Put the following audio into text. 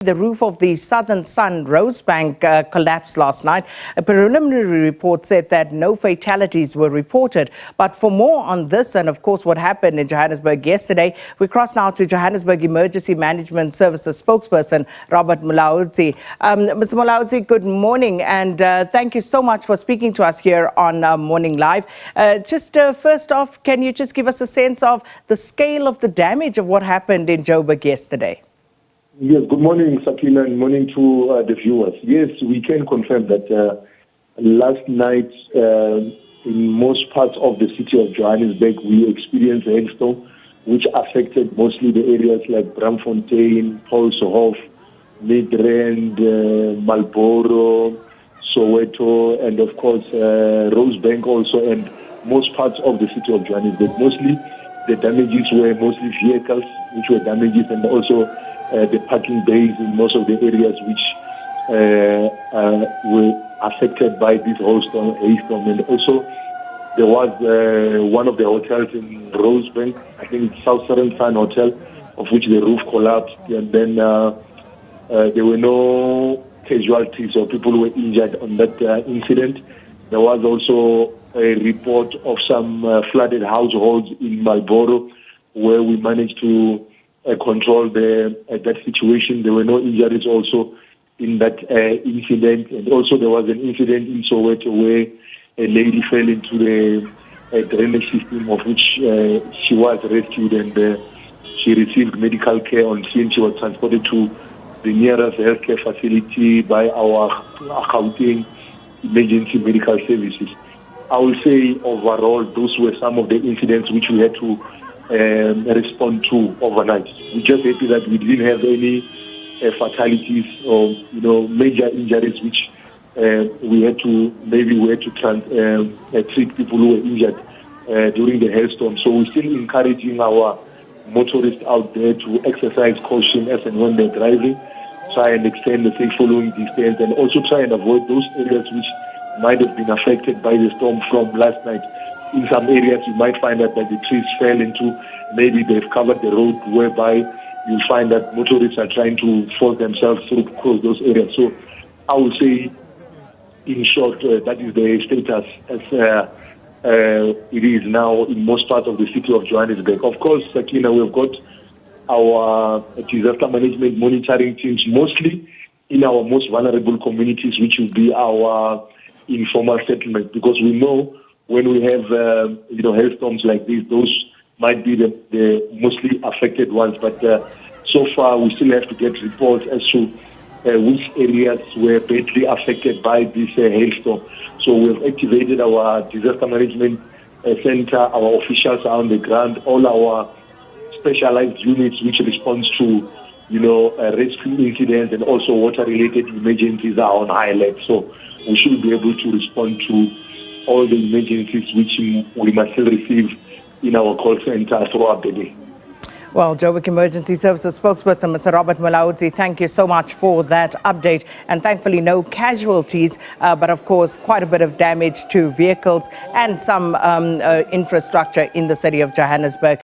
The roof of the southern Sun Rosebank collapsed last night. A preliminary report said that no fatalities were reported. But for more on this and, of course, what happened in Johannesburg yesterday, we cross now to Johannesburg Emergency Management Services spokesperson, Robert Mulaudzi. Mr. Mulaudzi, good morning, and thank you so much for speaking to us here on Morning Live. First off, can you just give us a sense of the scale of the damage of what happened in Joburg yesterday? Yes, good morning, Sakina, and morning to the viewers. Yes, we can confirm that last night in most parts of the city of Johannesburg, we experienced a hailstorm which affected mostly the areas like Braamfontein, Paulshof, Midrand, Marlborough, Soweto, and of course Rosebank also, and most parts of the city of Johannesburg. Mostly the damages were mostly vehicles which were damages, and also the parking bays in most of the areas which were affected by this hailstorm. And also there was one of the hotels in Rosebank, I think it's Southern Sun Hotel, of which the roof collapsed, and then there were no casualties or people who were injured on that incident. There was also a report of some flooded households in Marlborough, where we managed to control that situation. There were no injuries also in that incident. And also there was an incident in Soweto where a lady fell into the drainage system, of which she was rescued, and she received medical care on scene. She was transported to the nearest healthcare facility by our Gauteng emergency medical services. I will say overall those were some of the incidents which we had to respond to overnight. We're just happy that we didn't have any fatalities or major injuries which we had to treat people who were injured during the hailstorm. So we're still encouraging our motorists out there to exercise caution as and when they're driving, try and extend the safe following distance, and also try and avoid those areas which might have been affected by the storm from last night. In some areas, you might find that the trees fell into, maybe they've covered the road, whereby you find that motorists are trying to force themselves through across those areas. So I would say, in short, that is the status as it is now in most parts of the city of Johannesburg. Of course, Sakina, we've got our disaster management monitoring teams, mostly in our most vulnerable communities, which will be our informal settlement, because we know when we have hailstorms like this, those might be the mostly affected ones. But so far, we still have to get reports as to which areas were badly affected by this hailstorm. So we've activated our disaster management center, our officials are on the ground, all our specialized units which respond to rescue incidents and also water-related emergencies are on high alert. So we should be able to respond to all the emergencies which we must still receive in our call center throughout the day. Well, Joburg Emergency Services spokesperson, Mr. Robert Mulaudzi, thank you so much for that update. And thankfully, no casualties, but of course, quite a bit of damage to vehicles and some infrastructure in the city of Johannesburg.